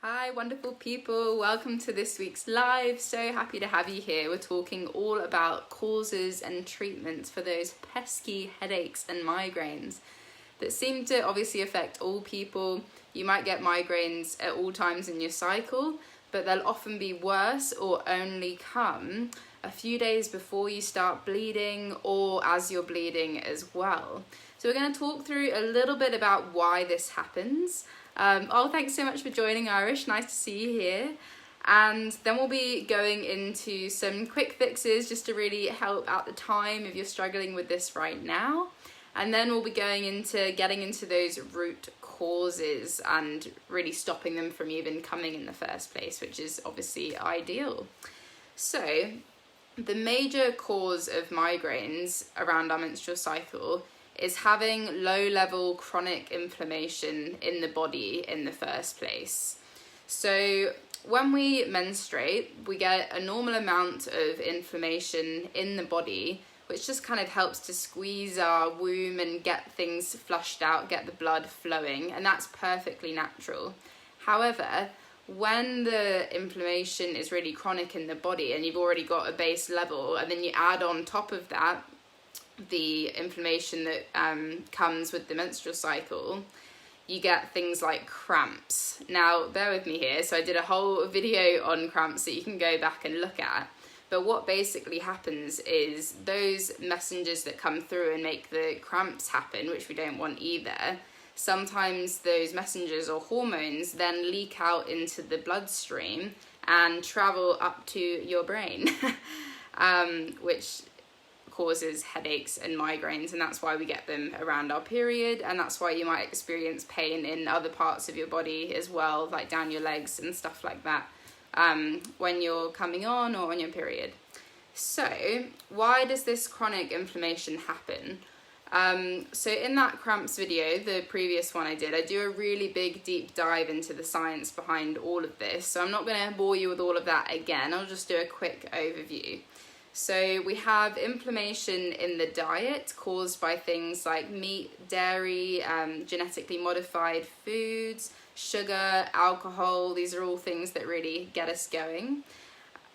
Hi wonderful people, welcome to this week's live. So happy to have you here. We're talking all about causes and treatments for those pesky headaches and migraines that seem to obviously affect all people. You might get migraines at all times in your cycle, but they'll often be worse or only come a few days before you start bleeding or as you're bleeding as well. So we're going to talk through a little bit about why this happens. Thanks so much for joining, Irish. Nice to see you here. And then we'll be going into some quick fixes just to really help at the time if you're struggling with this right now. And then we'll be going into getting into those root causes and really stopping them from even coming in the first place, which is obviously ideal. So the major cause of migraines around our menstrual cycle is having low-level chronic inflammation in the body in the first place. So when we menstruate, we get a normal amount of inflammation in the body, which just kind of helps to squeeze our womb and get things flushed out, get the blood flowing, and that's perfectly natural. However, when the inflammation is really chronic in the body and you've already got a base level, and then you add on top of that the inflammation that comes with the menstrual cycle, you get things like cramps. Now, bear with me here. So I did a whole video on cramps that you can go back and look at. But what basically happens is those messengers that come through and make the cramps happen, which we don't want either, sometimes those messengers or hormones then leak out into the bloodstream and travel up to your brain, which causes headaches and migraines, and that's why we get them around our period, and that's why you might experience pain in other parts of your body as well, like down your legs and stuff like that, when you're coming on or on your period. So why does this chronic inflammation happen? So in that cramps video, the previous one I do a really big deep dive into the science behind all of this, so I'm not going to bore you with all of that again. I'll just do a quick overview. So we have inflammation in the diet caused by things like meat, dairy, genetically modified foods, sugar, alcohol. These are all things that really get us going.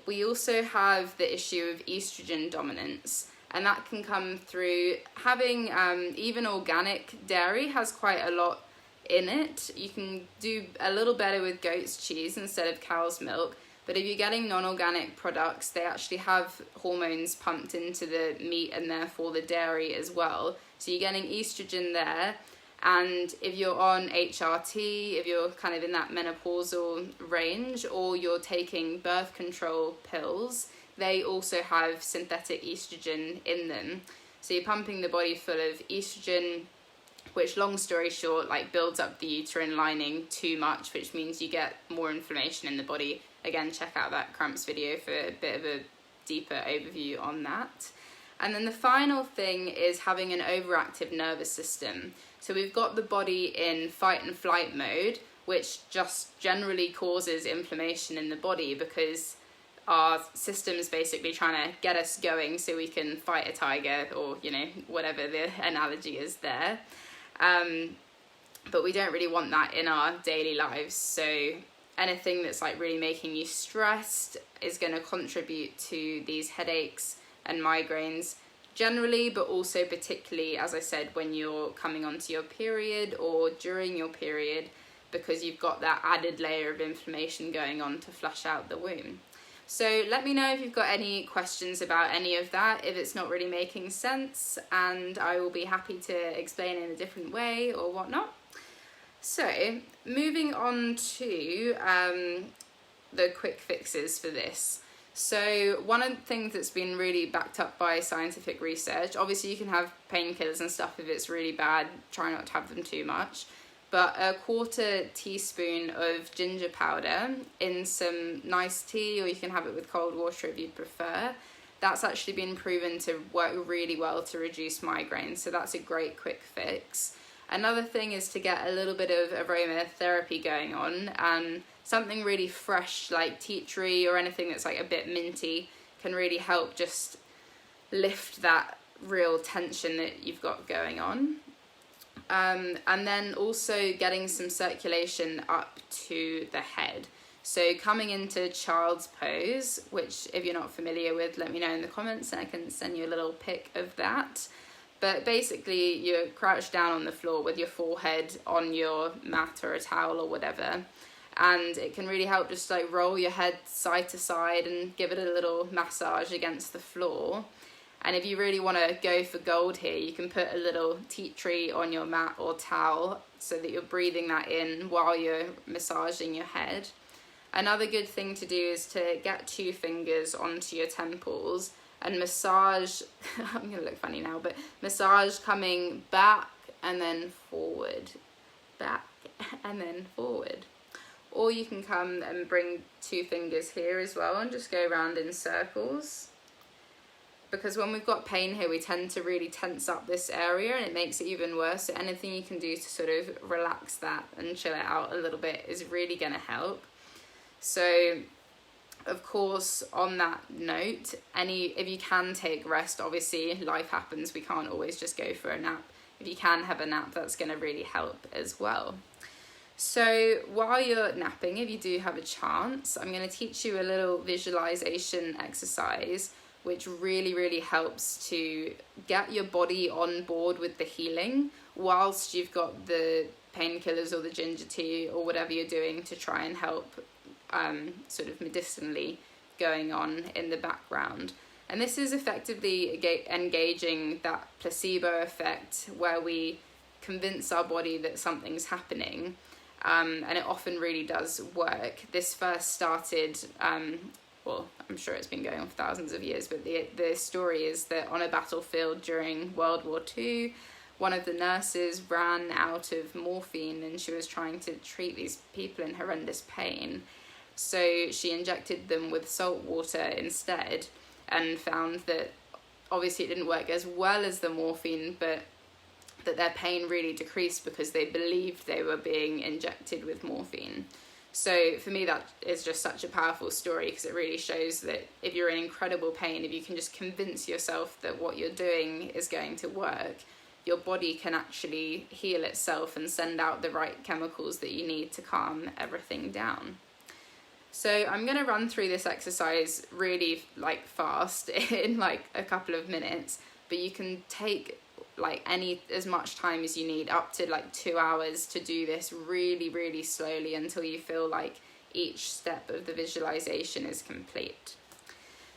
We also have the issue of estrogen dominance, and that can come through having even organic dairy has quite a lot in it. You can do a little better with goat's cheese instead of cow's milk. But if you're getting non-organic products, they actually have hormones pumped into the meat and therefore the dairy as well. So you're getting estrogen there. And if you're on HRT, if you're kind of in that menopausal range, or you're taking birth control pills, they also have synthetic estrogen in them. So you're pumping the body full of estrogen, which, long story short, like builds up the uterine lining too much, which means you get more inflammation in the body. Again, check out that cramps video for a bit of a deeper overview on that. And then the final thing is having an overactive nervous system. So we've got the body in fight and flight mode, which just generally causes inflammation in the body because our system is basically trying to get us going so we can fight a tiger, or, you know, whatever the analogy is there. But we don't really want that in our daily lives. So anything that's like really making you stressed is going to contribute to these headaches and migraines generally, but also particularly, as I said, when you're coming onto your period or during your period, because you've got that added layer of inflammation going on to flush out the womb. So let me know if you've got any questions about any of that, if it's not really making sense, and I will be happy to explain in a different way or whatnot. So moving on to the quick fixes for this. So one of the things that's been really backed up by scientific research, obviously you can have painkillers and stuff if it's really bad, try not to have them too much, but a 1/4 teaspoon of ginger powder in some nice tea, or you can have it with cold water if you prefer. That's actually been proven to work really well to reduce migraines, so that's a great quick fix. Another thing is to get a little bit of aromatherapy going on. Something really fresh like tea tree or anything that's like a bit minty can really help just lift that real tension that you've got going on. And then also getting some circulation up to the head. So coming into child's pose, which if you're not familiar with, let me know in the comments and I can send you a little pic of that. But basically you're crouched down on the floor with your forehead on your mat or a towel or whatever. And it can really help just like roll your head side to side and give it a little massage against the floor. And if you really want to go for gold here, you can put a little tea tree on your mat or towel so that you're breathing that in while you're massaging your head. Another good thing to do is to get 2 fingers onto your temples and massage, I'm going to look funny now, but massage coming back and then forward, back and then forward. Or you can come and bring 2 fingers here as well and just go around in circles. Because when we've got pain here, we tend to really tense up this area and it makes it even worse. So anything you can do to sort of relax that and chill it out a little bit is really going to help. So, of course, on that note, if you can take rest, obviously life happens. We can't always just go for a nap. If you can have a nap, that's going to really help as well. So while you're napping, if you do have a chance, I'm going to teach you a little visualization exercise which really helps to get your body on board with the healing whilst you've got the painkillers or the ginger tea or whatever you're doing to try and help sort of medicinally going on in the background. And this is effectively engaging that placebo effect where we convince our body that something's happening, and it often really does work. This first started well, I'm sure it's been going on for thousands of years, but the story is that on a battlefield during World War II, one of the nurses ran out of morphine and she was trying to treat these people in horrendous pain. So she injected them with salt water instead and found that obviously it didn't work as well as the morphine, but that their pain really decreased because they believed they were being injected with morphine. So for me, that is just such a powerful story because it really shows that if you're in incredible pain, if you can just convince yourself that what you're doing is going to work, your body can actually heal itself and send out the right chemicals that you need to calm everything down. So I'm going to run through this exercise really fast in a couple of minutes, but you can take as much time as you need, up to 2 hours, to do this really slowly until you feel like each step of the visualization is complete.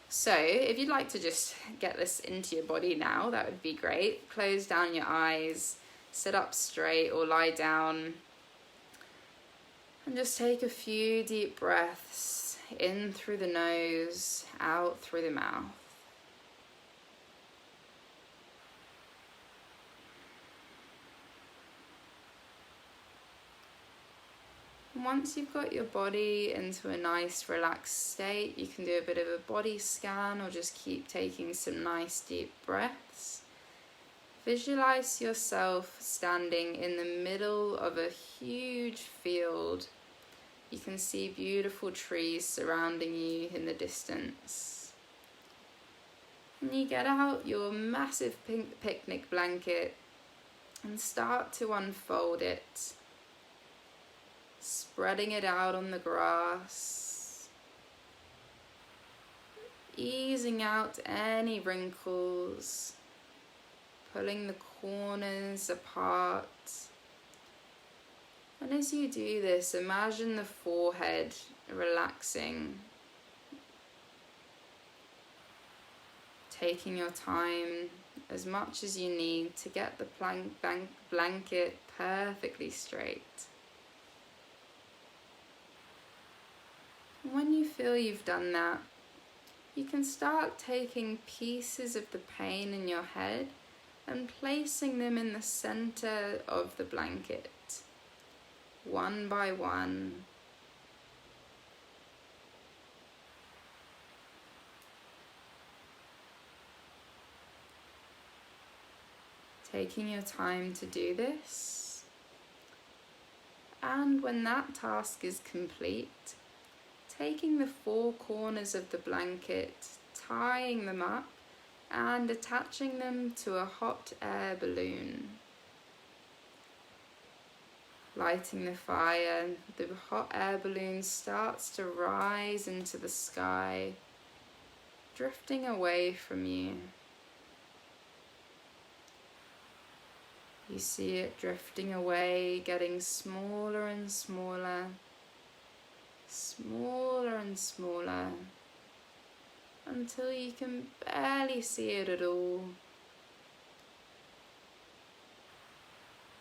So if you'd like to just get this into your body now, that would be great. Close down your eyes, sit up straight or lie down, and just take a few deep breaths in through the nose, out through the mouth. Once you've got your body into a nice relaxed state, you can do a bit of a body scan or just keep taking some nice deep breaths. Visualize yourself standing in the middle of a huge field. You can see beautiful trees surrounding you in the distance. And you get out your massive pink picnic blanket and start to unfold it, spreading it out on the grass, easing out any wrinkles, pulling the corners apart. And as you do this, imagine the forehead relaxing, taking your time as much as you need to get the blanket perfectly straight. When you feel you've done that, you can start taking pieces of the pain in your head and placing them in the center of the blanket, one by one. Taking your time to do this, and when that task is complete, taking the 4 corners of the blanket, tying them up and attaching them to a hot air balloon. lighting the fire. The hot air balloon starts to rise into the sky, drifting away from you. You see it drifting away, getting smaller and smaller, smaller and smaller, until you can barely see it at all.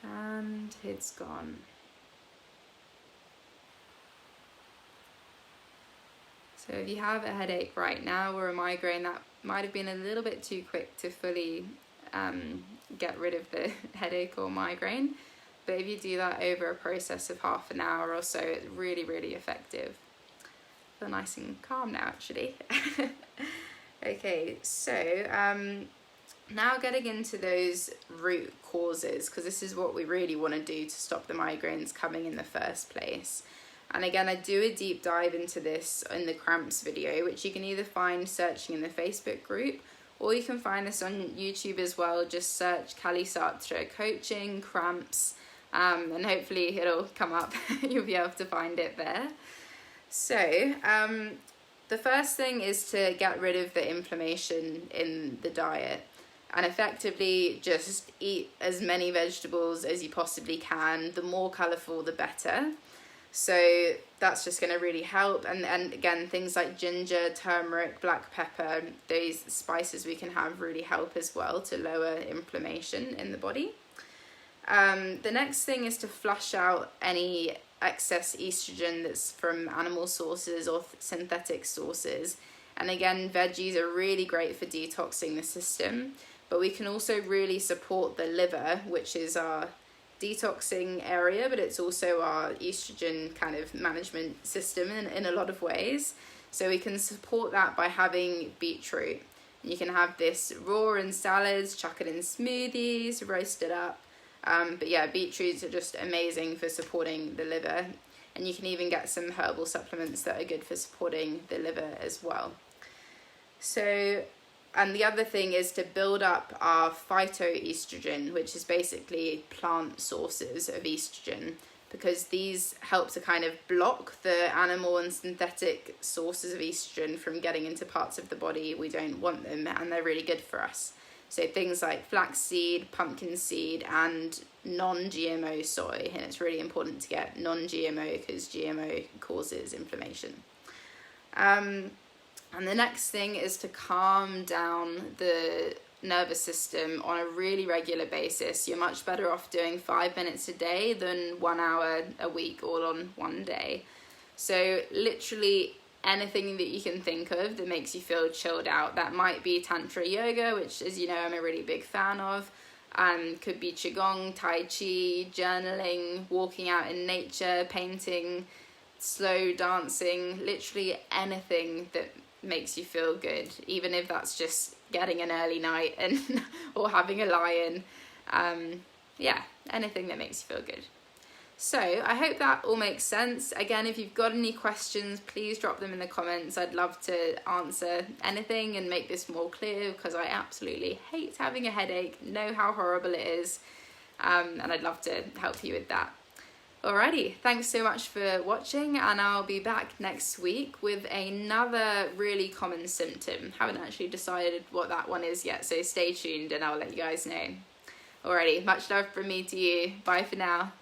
And it's gone. So if you have a headache right now or a migraine, that might have been a little bit too quick to fully get rid of the headache or migraine. But if you do that over a process of half an hour or so, it's really, really effective. I feel nice and calm now, actually. Okay, so now getting into those root causes, because this is what we really want to do to stop the migraines coming in the first place. And again, I do a deep dive into this in the cramps video, which you can either find searching in the Facebook group, or you can find this on YouTube as well. Just search Kali Satra coaching cramps, and hopefully it'll come up. You'll be able to find it there. So the first thing is to get rid of the inflammation in the diet, and effectively just eat as many vegetables as you possibly can. The more colourful, the better. So that's just going to really help. And again, things like ginger, turmeric, black pepper, those spices we can have really help as well to lower inflammation in the body. The next thing is to flush out any excess estrogen that's from animal sources or synthetic sources. And again, veggies are really great for detoxing the system, but we can also really support the liver, which is our detoxing area, but it's also our estrogen kind of management system in a lot of ways. So we can support that by having beetroot. You can have this raw in salads, chuck it in smoothies, roast it up. But yeah, beetroots are just amazing for supporting the liver, and you can even get some herbal supplements that are good for supporting the liver as well. So, and the other thing is to build up our phytoestrogen, which is basically plant sources of estrogen, because these help to kind of block the animal and synthetic sources of estrogen from getting into parts of the body we don't want them, and they're really good for us. So things like flaxseed, pumpkin seed, and non-GMO soy. And it's really important to get non-GMO because GMO causes inflammation. And the next thing is to calm down the nervous system on a really regular basis. You're much better off doing 5 minutes a day than 1 hour a week all on one day. So literally anything that you can think of that makes you feel chilled out. That might be Tantra yoga, which, as you know, I'm a really big fan of. Could be Qigong, Tai Chi, journaling, walking out in nature, painting, slow dancing, literally anything that makes you feel good, even if that's just getting an early night and or having a lie-in. Yeah, anything that makes you feel good. So I hope that all makes sense. Again, if you've got any questions, please drop them in the comments. I'd love to answer anything and make this more clear, because I absolutely hate having a headache, know how horrible it is, and I'd love to help you with that. Alrighty, thanks so much for watching, and I'll be back next week with another really common symptom. Haven't actually decided what that one is yet, so stay tuned and I'll let you guys know. Alrighty, much love from me to you. Bye for now.